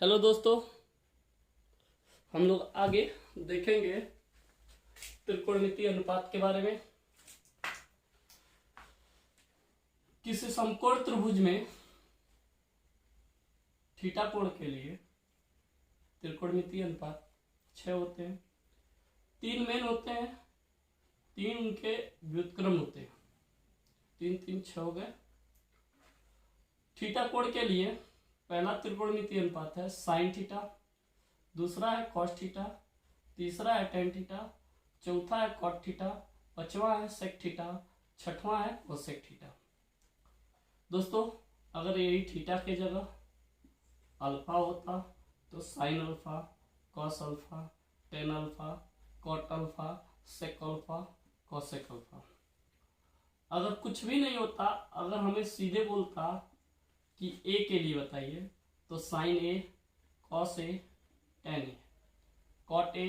Hello दोस्तों, हम लोग आगे देखेंगे त्रिकोणमितीय अनुपात के बारे में। किसी समकोण त्रिभुज में थीटा कोण के लिए त्रिकोणमितीय अनुपात 6 होते हैं। 3 मेन होते हैं, 3 उनके व्युत्क्रम होते हैं। 3 3 6 हो गए। थीटा कोण के लिए पहला त्रिकोणमितीय अनुपात है साइन थीटा, दूसरा है कॉस थीटा, तीसरा है टेन थीटा, चौथा है कॉट थीटा, पांचवा है सेक थीटा, छठवां है कोसेक थीटा। दोस्तों, अगर यही थीटा की जगह अल्फा होता तो sine alpha, cos alpha, tan alpha, cot alpha, sec alpha, cosec alpha. अगर कुछ भी नहीं होता, अगर हमें सीधे बोलता कि ए के लिए बताइए, तो sine A, cos A, tan A, cot A,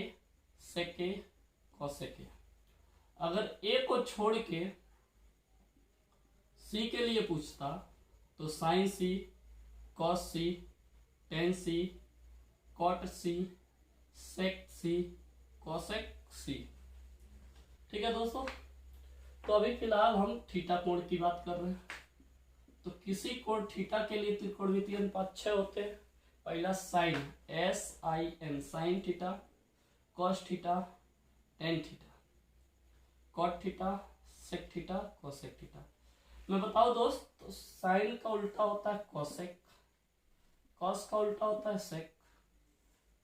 sec A, cosec A. अगर ए को छोड़ के सी के लिए पूछता तो साइन सी, कॉस सी, टेन सी, कॉट सी, सेक सी, कोसेक सी। ठीक है दोस्तों, तो अभी फिलहाल हम थीटा कोण की बात कर रहे हैं। तो किसी कोण थीटा के लिए त्रिकोणमितीय अनुपात 6 होते हैं। पहला sine, SIN, sine theta, cos theta, tan theta, cot theta, sec theta, cosec theta. मैं बताऊं दोस्त, तो साइन का उल्टा होता है कोसेक, कॉस का उल्टा होता है सेक,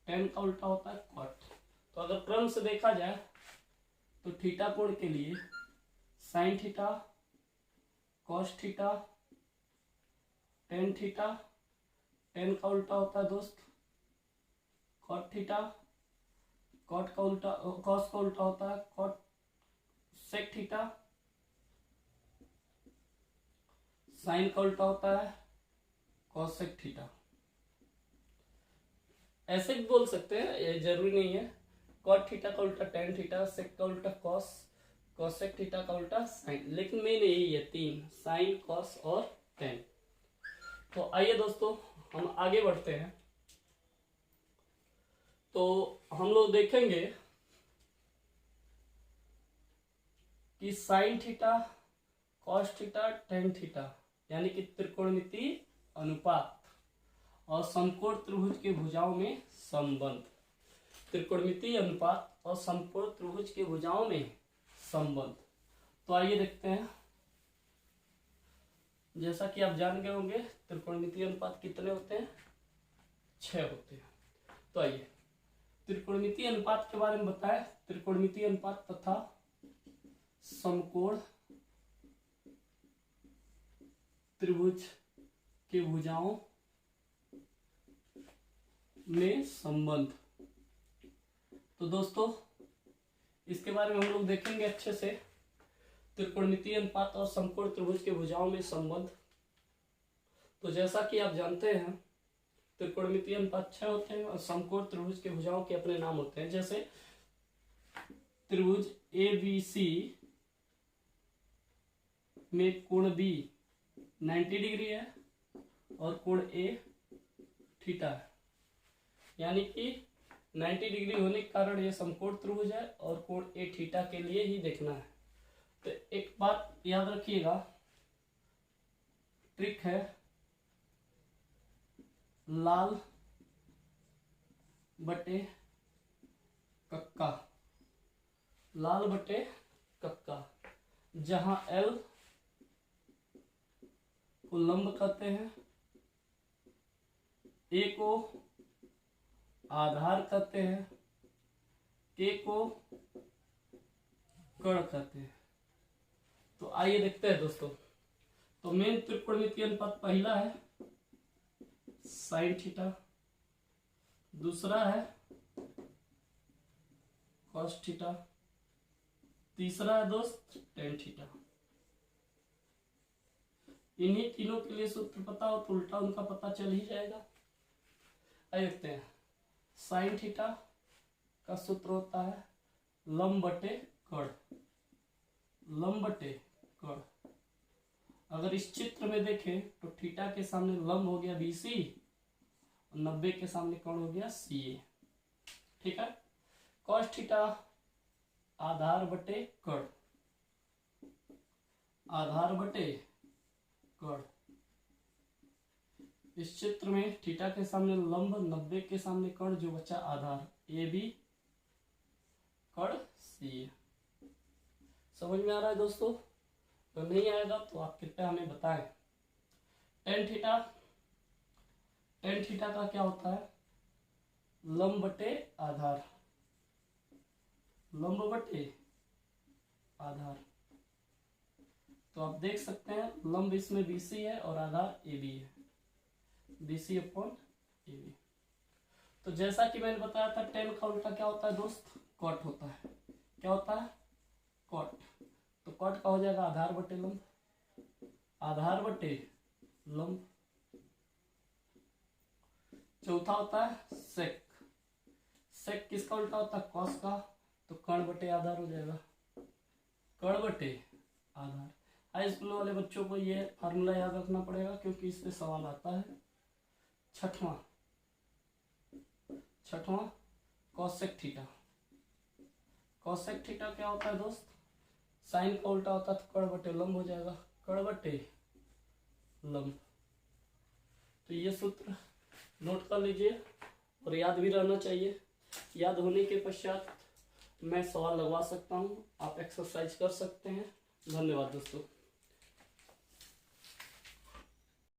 टेन का उल्टा होता है कॉट। तो अगर क्रम से देखा जाए तो थीटा कोण के लिए sign theta, cos theta, tan theta, ten का उल्टा होता है दोस्त कॉट थीटा, कॉट का उल्टा, कॉस का उल्टा होता है कॉट सेक थीटा, साइन का उल्टा होता है कोसेक थीटा। ऐसे भी बोल सकते हैं, ये जरूरी नहीं है। कॉट थीटा का उल्टा टेन थीटा, सेक का उल्टा कॉस, कोसेक थीटा का उल्टा साइन, लेकिन मेन यही है 3, साइन, कॉस और टेन। तो आइए दोस्तों, हम आगे बढ़ते हैं। तो हम लोग देखेंगे कि sign theta, cos theta, tan theta यानी कि त्रिकोणमितीय अनुपात और समकोण त्रिभुज के भुजाओं में संबंध। त्रिकोणमितीय अनुपात और समकोण त्रिभुज के भुजाओं में संबंध। तो आइए देखते हैं। जैसा कि आप जान गए होंगे, त्रिकोणमितीय अनुपात कितने होते हैं? 6 होते हैं। तो आइए त्रिकोणमितीय अनुपात के बारे में बताएं। त्रिकोणमितीय अनुपात तथा समकोण त्रिभुज के भुजाओं में संबंध। तो दोस्तों, इसके बारे में हम लोग देखेंगे अच्छे से। त्रिकोणमितीय अनुपात और समकोण त्रिभुज के भुजाओं में संबंध। तो जैसा कि आप जानते हैं, त्रिकोणमितीय अनुपात 6 होते हैं और समकोण त्रिभुज के भुजाओं के अपने नाम होते हैं। जैसे त्रिभुज ABC में कोण B 90 डिग्री है और कोण A थीटा है, यानी कि 90 डिग्री होने के कारण यह समकोण त्रिभुज है और कोण A थीटा के लिए ही देखना है। तो एक बात याद रखिएगा, ट्रिक है, लाल बटे कक्का, लाल बटे कक्का, जहां L को लंब कहते हैं, A को आधार कहते हैं, K को कर्ण कहते हैं। तो आइए देखते हैं दोस्तों। तो मेन त्रिकोणमितीय अनुपात पहला है साइन थीटा, दूसरा है कॉस थीटा, तीसरा है दोस्त टेन थीटा। इन्हीं तीनों के लिए सूत्र पता हो तो उल्टा उनका पता चल ही जाएगा। आइए देखते हैं। साइन थीटा का सूत्र होता है लंब बटे कर्ण, लंब बटे कर्ण। अगर इस चित्र में देखें तो थीटा के सामने लंब हो गया BC 90 के सामने कौन हो गया CA। ठीक है। cos थीटा आधार बटे कर्ण, आधार बटे कर्ण। इस चित्र में थीटा के सामने लंब, 90 के सामने कर्ण, जो बचा आधार AB, कर्ण CA। समझ में आ रहा है दोस्तों? तो नहीं आएगा तो आप कृपया हमें बताएं। टेन थीटा, टेन थीटा का क्या होता है? लंब बटे आधार, लंब बटे आधार। तो आप देख सकते हैं लंब इसमें BC है और आधार AB है, BC अपॉन AB। तो जैसा कि मैंने बताया था टेन का उल्टा क्या होता है दोस्त? कॉट होता है। क्या होता है? कॉट। तो कॉट का हो जाएगा आधार बटे लंब, आधार बटे लंब। चौथा होता है सेक, सेक किसका उल्टा होता है? कॉस का। तो कर्ण बटे आधार हो जाएगा, कर्ण बटे आधार। हाई स्कूल वाले बच्चों को ये फार्मूला याद रखना पड़ेगा क्योंकि इससे सवाल आता है। छठवां कॉसेक थीटा, कॉसेक थीटा क्या होता है दोस्त? साइन का उल्टा होता है तो कर्ण बटे लंब हो जाएगा, कर्ण बटे लंब। तो ये सूत्र नोट कर लीजिए और याद भी रहना चाहिए। याद होने के पश्चात मैं सवाल लगवा सकता हूँ, आप एक्सरसाइज कर सकते हैं। धन्यवाद दोस्तों।